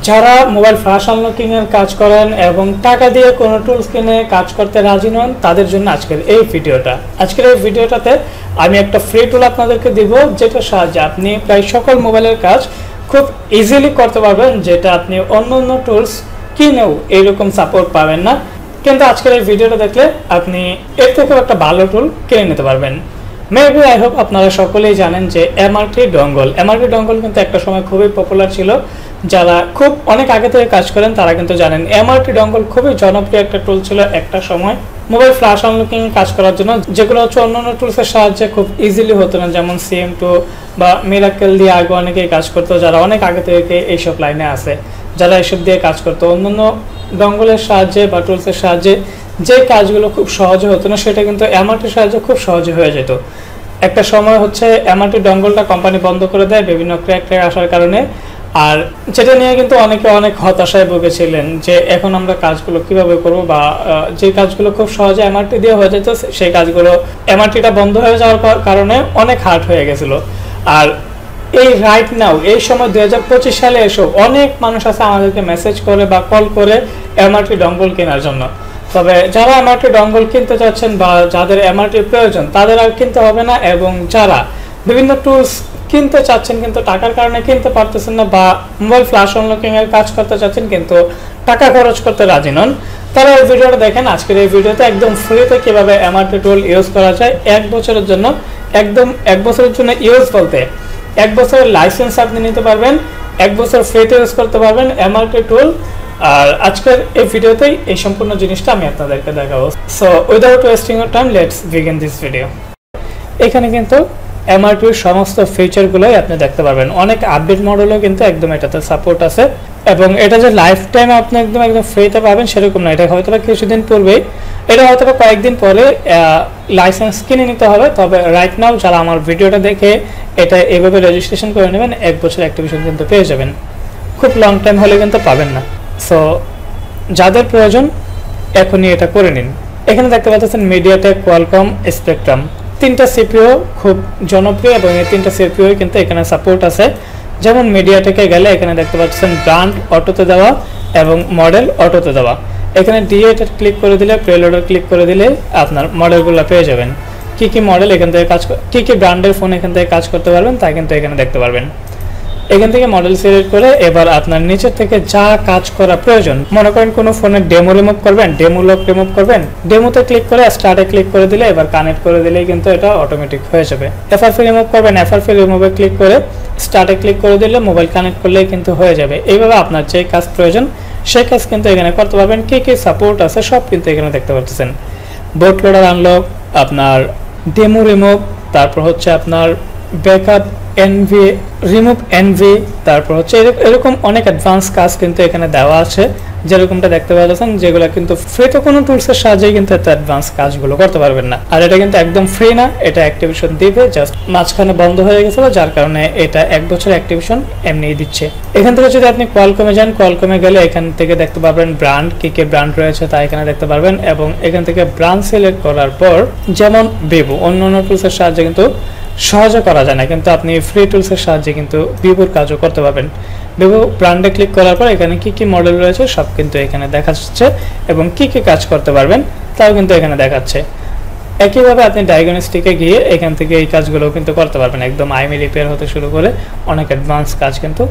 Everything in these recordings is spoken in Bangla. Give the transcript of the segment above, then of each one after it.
যারা মোবাইল ফ্ল্যাশ আনলকিং এর কাজ করেন এবং টাকা দিয়ে কোনো টুলস কিনে কাজ করতে রাজি নন, তাদের জন্য আজকের এই ভিডিওটাতে আমি একটা ফ্রি টুল আপনাদেরকে দিব, যেটার সাহায্যে আপনি প্রায় সকল মোবাইলের কাজ খুব ইজিলি করতে পারবেন, যেটা আপনি অন্য টুলস কিনেও এইরকম সাপোর্ট পাবেন না। কিন্তু আজকের এই ভিডিওটা দেখলে আপনি এর থেকেও একটা ভালো টুল কিনে নিতে পারবেন। মেবি আই হোপ আপনারা সকলেই জানেন যে এমআরটি ডঙ্গল কিন্তু একটা সময় খুবই পপুলার ছিল। যারা খুব অনেক আগে থেকে কাজ করেন তারা কিন্তু জানেন এমআরটি ডঙ্গল খুবই জনপ্রিয় একটা টুল ছিল একটা সময় মোবাইল ফ্ল্যাশ আনলকিং কাজ করার জন্য, যেগুলো হচ্ছে অন্যান্য টুলসের সাহায্যে খুব ইজিলি হতো না, যেমন CM2 বা মিরাকেল দিয়ে আগে অনেকেই কাজ করতো, যারা অনেক আগে থেকে এইসব লাইনে আছে, যারা এসব দিয়ে কাজ করতো। অন্যান্য ডঙ্গলের সাহায্যে বা টুলসের সাহায্যে যে কাজগুলো খুব সহজে হতো না, সেটা কিন্তু এমআরটির সাহায্যে খুব সহজে হয়ে যেত। একটা সময় হচ্ছে এমআরটি ডঙ্গলটা কোম্পানি বন্ধ করে দেয় বিভিন্ন ক্র্যাক আসার কারণে, আর যেটা নিয়ে কিন্তু অনেকে অনেক হতাশায় ভুগেছিলেন যে এখন আমরা কাজগুলো কিভাবে করব, বা যে কাজগুলো খুব সহজে এমআরটি দিয়ে হয়ে যেত সেই কাজগুলো এমআরটিটা বন্ধ হয়ে যাওয়ার কারণে অনেক হার্ড হয়ে গেছিল। আর এই রাইট নাও এই সময় 2025 সালে এসব অনেক মানুষ আছে আমাদেরকে মেসেজ করে বা কল করে এমআরটি ডঙ্গল কেনার জন্য। তবে যারা এমআরটি ডঙ্গল কিনতে চাচ্ছেন বা যাদের এমআরটির প্রয়োজন তাদের আর কিনতে হবে না, এবং যারা বিভিন্ন টুলস কিনতে চাচ্ছেন কিন্তু টাকার কারণে কিনতে পারতেছেন না, বা মোবাইল ফ্ল্যাশ আনলকিং এর কাজ করতে চাচ্ছেন কিন্তু টাকা খরচ করতে রাজি নন, তারা এই ভিডিওটা দেখেন। আজকের এই ভিডিওতে একদম ফ্রিতে কিভাবে এমআরটি টুল ইউজ করা যায় এক বছরের জন্য। একদম এক বছরের জন্য ইউজ বলতে 1 বছরের লাইসেন্স আপনি নিতে পারবেন, 1 বছর ফ্রিতে ইউজ করতে পারবেন এমআরটি টুল। আর আজকের এই ভিডিওতেই এই সম্পূর্ণ জিনিসটা আমি আপনাদেরকে দেখাবো। So without wasting your time, let's begin this video. এখানে কিন্তু এমআরটির সমস্ত ফিচারগুলোই আপনি দেখতে পারবেন। অনেক আপডেট মডেলও কিন্তু একদম এটাতে সাপোর্ট আছে, এবং এটা যে লাইফ টাইম আপনি একদম ফ্রিতে পাবেন সেরকম না। এটা হয়তো কিছুদিন পূর্বেই, এটা হয়তো কয়েকদিন পরে লাইসেন্স কিনে নিতে হবে। তবে রাইট নাও যারা আমার ভিডিওটা দেখে এটা এভাবে রেজিস্ট্রেশন করে নেবেন, 1 বছর অ্যাক্টিভেশন কিন্তু পেয়ে যাবেন। খুব লং টাইম হলে কিন্তু পাবেন না। সো যাদের প্রয়োজন এখনই এটা করে নিন। এখানে দেখতে পাচ্ছেন মিডিয়াটেক, কোয়ালকম, স্পেকট্রাম, 3টা সিপিইউ খুব জনপ্রিয়, এবং এই 3টা সিপিইউ কিন্তু এখানে সাপোর্ট আছে। যেমন মিডিয়াটেকে গেলে এখানে দেখতে পাচ্ছেন ব্র্যান্ড অটোতে দেওয়া এবং মডেল অটোতে দেওয়া। এখানে D8 ক্লিক করে দিলে, প্রেলোডার ক্লিক করে দিলে আপনার মডেলগুলো পেয়ে যাবেন। কি মডেল এখান থেকে কি ব্র্যান্ডের ফোন এখান থেকে কাজ করতে পারবেন তা কিন্তু এখানে দেখতে পারবেন। এখান থেকে মডেল সিলেক্ট করে এবার আপনার নিচের থেকে যা কাজ করা প্রয়োজন, মনে করেন কোনো ফোনের ডেমো রিমুভ করবেন, ডেমো লক রিমুভ করবেন, ডেমোতে ক্লিক করে স্টার্টে ক্লিক করে দিলে এবার কানেক্ট করে দিলেই কিন্তু এটা অটোমেটিক হয়ে যাবে। FRP রিমুভ করবেন, FRP রিমুভে ক্লিক করে স্টার্টে ক্লিক করে দিলে মোবাইল কানেক্ট করলেই কিন্তু হয়ে যাবে। এইভাবে আপনার যে কাজ প্রয়োজন সেই কাজ কিন্তু এখানে করতে পারবেন। কি সাপোর্ট আছে সব কিন্তু এখানে দেখতে পাচ্ছেন। বোট লোডার আনলক, আপনার ডেমো রিমুভ, তারপর হচ্ছে আপনার ব্যাকআপ এনভি, রিমুভ এনভি, তারপর হচ্ছে এরকম অনেক অ্যাডভান্স কাজ কিন্তু এখানে দেওয়া আছে, যেরকমটা দেখতে পাচ্ছেন, যেগুলো কিন্তু ফ্রিতে কোনো টুলসের সাহায্যে কিন্তু এত অ্যাডভান্স কাজগুলো করতে পারবেন না। আর এটা কিন্তু একদম ফ্রি না, এটা অ্যাক্টিভেশন দিবে, জাস্ট মাঝখানে বন্ধ হয়ে গেছিল যার কারণে এটা 1 বছর অ্যাক্টিভেশন এমনিই দিচ্ছে। এখান থেকে যদি আপনি কোয়ালকমে যান, কোয়ালকমে গেলে এখান থেকে দেখতে পারবেন ব্র্যান্ড, কি ব্র্যান্ড রয়েছে তা এখানে দেখতে পারবেন, এবং এখান থেকে ব্র্যান্ড সিলেক্ট করার পর যেমন ভিভো অন্যান্য টুলসের সাহায্যে কিন্তু সহজে করা যায় না, কিন্তু আপনি ফ্রি টুলসের সাহায্যে কিন্তু ভিভোর কাজও করতে পারবেন। ভিভো ব্র্যান্ডে ক্লিক করার পর এখানে কি মডেল রয়েছে সব কিন্তু এখানে দেখাচ্ছে, এবং কি কাজ করতে পারবেন তাও কিন্তু এখানে দেখাচ্ছে। একইভাবে আপনি ডায়াগনস্টিকে গিয়ে এখান থেকে এই কাজগুলো কিন্তু করতে পারবেন। একদম আইমি রিপেয়ার হতে শুরু করে অনেক অ্যাডভান্স কাজ কিন্তু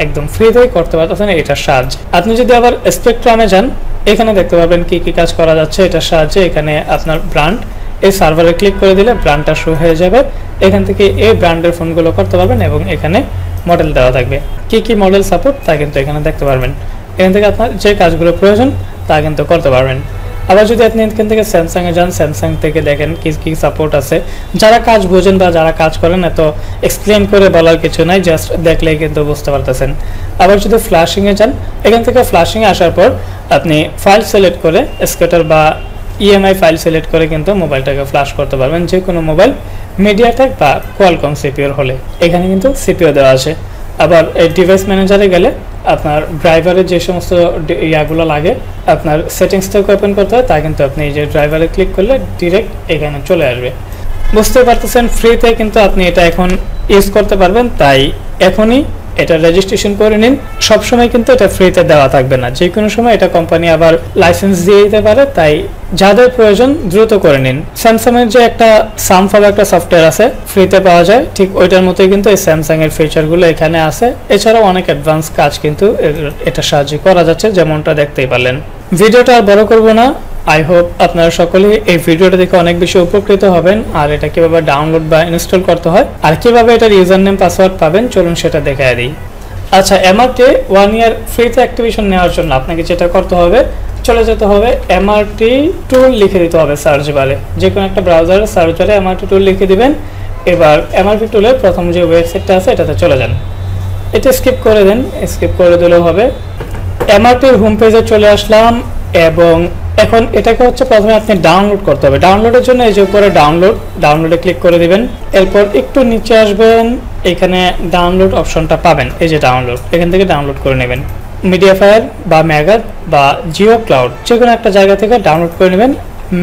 একদম ফ্রিতেই করতে পারতেছেন এটার সাহায্যে। আপনি যদি আবার স্পেকট্রামে যান, এখানে দেখতে পারবেন কি কাজ করা যাচ্ছে এটার সাহায্যে। এখানে আপনার ব্র্যান্ড, এই সার্ভারে ক্লিক করে দিলে ব্র্যান্ডটা শো হয়ে যাবে। এখান থেকে এই ব্র্যান্ডের ফোনগুলো করতে পারবেন, এবং এখানে মডেল দেওয়া থাকবে, কি মডেল সাপোর্ট তা কিন্তু এখানে দেখতে পারবেন। এখান থেকে আপনার যে কাজগুলো প্রয়োজন তা কিন্তু করতে পারবেন। আবার যদি আপনি এখান থেকে স্যামসাংয়ে যান, স্যামসাং থেকে দেখেন কি সাপোর্ট আছে। যারা কাজ বোঝেন বা যারা কাজ করেন এত এক্সপ্লেন করে বলার কিছু নাই, জাস্ট দেখলেই কিন্তু বুঝতে পারতেছেন। আবার যদি ফ্ল্যাশিংয়ে যান, এখান থেকে ফ্ল্যাশিংয়ে আসার পর আপনি ফাইল সিলেক্ট করে স্ক্যাটার বা EMI ফাইল সিলেক্ট করে কিন্তু মোবাইলটাকে ফ্ল্যাশ করতে পারবেন, যে কোনো মোবাইল মিডিয়াটেক বা কোয়ালকম সিপিইউ হলে। এখানে কিন্তু সিপিইউ দেওয়া আছে। আবার এই ডিভাইস ম্যানেজারে গেলে আপনার ড্রাইভারের যে সমস্ত ইয়াগুলো লাগে আপনার সেটিংস থেকে ওপেন করতে হয়, তা কিন্তু আপনি এই যে ড্রাইভারে ক্লিক করলে ডিরেক্ট এখানে চলে আসবে। বুঝতে পারতেছেন ফ্রিতে কিন্তু আপনি এটা এখন ইউজ করতে পারবেন, তাই এখনই এটা রেজিস্ট্রেশন করে নিন। সবসময় কিন্তু এটা ফ্রিতে দেওয়া থাকবে না, যে কোনো সময় এটা কোম্পানি আবার লাইসেন্স দিয়ে দিতে পারে, তাই যাদের প্রয়োজন দ্রুত করে নিন। স্যামসাং এর যে একটা সামফাব একটা সফটওয়্যার আছে ফ্রিতে পাওয়া যায়, ঠিক ওইটার মতোই কিন্তু এই স্যামসাং এর ফিচারগুলো এখানে আছে। এছাড়াও অনেক অ্যাডভান্স কাজ কিন্তু এটা সাহায্য করা যাচ্ছে, যেমনটা দেখতেই পারলেন। ভিডিওটা আর বড় করব না, আই হোপ আপনারা সকলেই এই ভিডিওটা দেখে অনেক বেশি উপকৃত হবেন। আর এটা কিভাবে ডাউনলোড বা ইনস্টল করতে হয় আর কিভাবে এটার ইউজার নেম পাসওয়ার্ড পাবেন, চলুন সেটা দেখায় দিই। আচ্ছা, MRT 1 ইয়ার ফ্রিতে অ্যাক্টিভেশন নেওয়ার জন্য আপনাকে যেটা করতে হবে, চলে যেতে হবে MRT টুল লিখে দিতে হবে সার্চ বারে, যে কোনো একটা ব্রাউজারের সার্চ বারে MRT টুল লিখে দিবেন। এবার MRT টুলের প্রথম যে ওয়েবসাইটটা আছে এটাতে চলে যান, এটা স্কিপ করে দেন, স্কিপ করে দিলেও হবে। MRTর হোম পেজে চলে আসলাম এবং এখন এটাকে হচ্ছে প্রথমে আপনি ডাউনলোড করতে হবে। ডাউনলোডের জন্য এই যে উপরে ডাউনলোডে ক্লিক করে দিবেন। এরপর একটু নিচে আসবেন, এখানে ডাউনলোড অপশনটা পাবেন, এই যে ডাউনলোড, এখান থেকে ডাউনলোড করে নেবেন। মিডিয়াফায়ার বা মেগা বা জিও ক্লাউড যে কোনো একটা জায়গা থেকে ডাউনলোড করে নেবেন।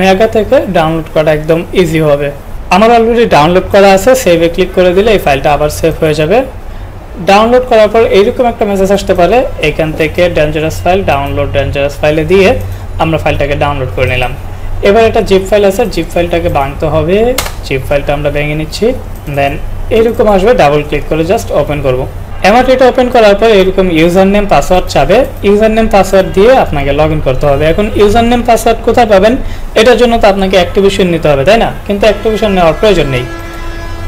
মেগা থেকে ডাউনলোড করা একদম ইজি হবে। আমার অলরেডি ডাউনলোড করা আছে, সেভে ক্লিক করে দিলে এই ফাইলটা আবার সেভ হয়ে যাবে। ডাউনলোড করার পর এইরকম একটা মেসেজ আসতে পারে, এখান থেকে ডেঞ্জারাস ফাইল ডাউনলোড ডেঞ্জারাস ফাইলে দিয়ে আমরা ফাইলটাকে ডাউনলোড করে নিলাম। এবার একটা জিপ ফাইল আছে, জিপ ফাইলটাকে ভাঙতে হবে। জিপ ফাইলটা আমরা ভেঙে নিচ্ছি, দেন এইরকম আসবে, ডাবল ক্লিক করে জাস্ট ওপেন করব। MRTটা ওপেন করার পর এরকম ইউজার নেম পাসওয়ার্ড চাবে, ইউজার নেম পাসওয়ার্ড দিয়ে আপনাকে লগ ইন করতে হবে। এখন ইউজার নেম পাসওয়ার্ড কোথায় পাবেন, এটার জন্য তো আপনাকে অ্যাক্টিভেশন নিতে হবে, তাই না? কিন্তু অ্যাক্টিভেশন নেওয়ার প্রয়োজন নেই।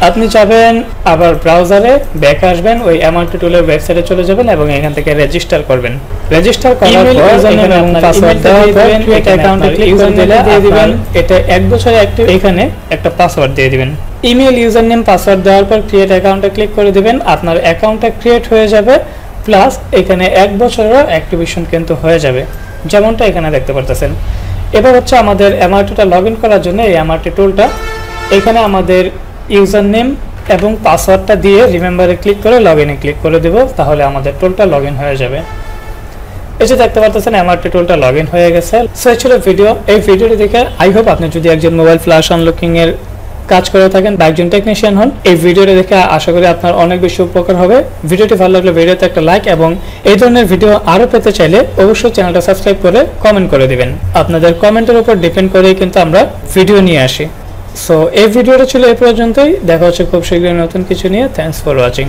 আপনি যাবেন আবার ব্রাউজারে ব্যাক আসবেন, ওই MRT টুলের ওয়েবসাইটে চলে যাবেন এবং এখান থেকে রেজিস্টার করবেন। রেজিস্টার করার পর ইউজারনেম এবং পাসওয়ার্ড দেওয়ার পর ক্রিয়েট অ্যাকাউন্টে ক্লিক করে দিলে দিয়ে দিবেন এটা 1 বছর অ্যাক্টিভ, এখানে একটা পাসওয়ার্ড দিয়ে দিবেন। ইমেল ইউজারনেম পাসওয়ার্ড দেওয়ার পর ক্রিয়েট অ্যাকাউন্টে ক্লিক করে দিবেন, আপনার অ্যাকাউন্টটা ক্রিয়েট হয়ে যাবে, প্লাস এখানে 1 বছরের অ্যাক্টিভেশন কিন্তু হয়ে যাবে, যেমনটা এখানে দেখতে পারতেছেন। এবার হচ্ছে আমাদের MRTটা লগ ইন করার জন্য এই MRT টুলটা, এখানে আমাদের ইউজার নেম এবং পাসওয়ার্ডটা দিয়ে রিমেম্বারে ক্লিক করে লগ ইনে ক্লিক করে দেব, তাহলে আমাদের টুলটা লগ ইন হয়ে যাবে। এই যে দেখতে পাচ্ছেন MRT টুলটা লগ ইন হয়ে গেছে। সো এই ছিল ভিডিও। এই ভিডিওটি দেখে আই হোপ আপনি যদি একজন মোবাইল ফ্ল্যাশ আনলকিং এর কাজ করে থাকেন বা একজন টেকনিশিয়ান হন, এই ভিডিওটি দেখে আশা করি আপনার অনেক বেশি উপকার হবে। ভিডিওটি ভালো লাগলে ভিডিওতে একটা লাইক এবং এই ধরনের ভিডিও আরও পেতে চাইলে অবশ্যই চ্যানেলটা সাবস্ক্রাইব করে কমেন্ট করে দিবেন। আপনাদের কমেন্টের উপর ডিপেন্ড করেই কিন্তু আমরা ভিডিও নিয়ে আসি। সো এই ভিডিওটা ছিল এই পর্যন্তই, দেখা হচ্ছে খুব শীঘ্রই নতুন কিছু নিয়ে। Thanks for watching.